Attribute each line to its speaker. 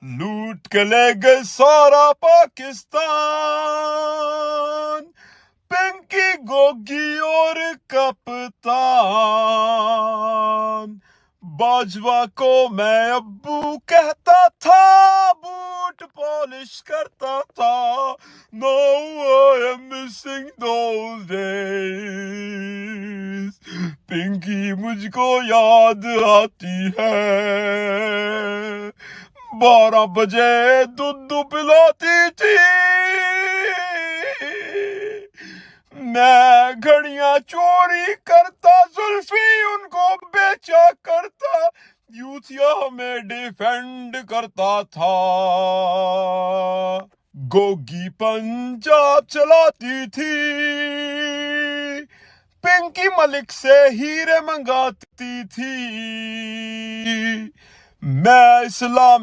Speaker 1: लूट के ले गए सारा पाकिस्तान, पिंकी गोगी और कप्तान। बाजवा को मैं अब्बू कहता था, बूट पॉलिश करता था। No I am missing those days, Pinky मुझको याद आती है। 12 बजे दूध पिलाती थी, मैं घड़ियां चोरी करता, जुल्फी उनको बेचा करता, यूथिया में डिफेंड करता था। गोगी पंजाब चलाती थी, पिंकी मलिक से हीरे मंगाती थी। मैं इस्लाम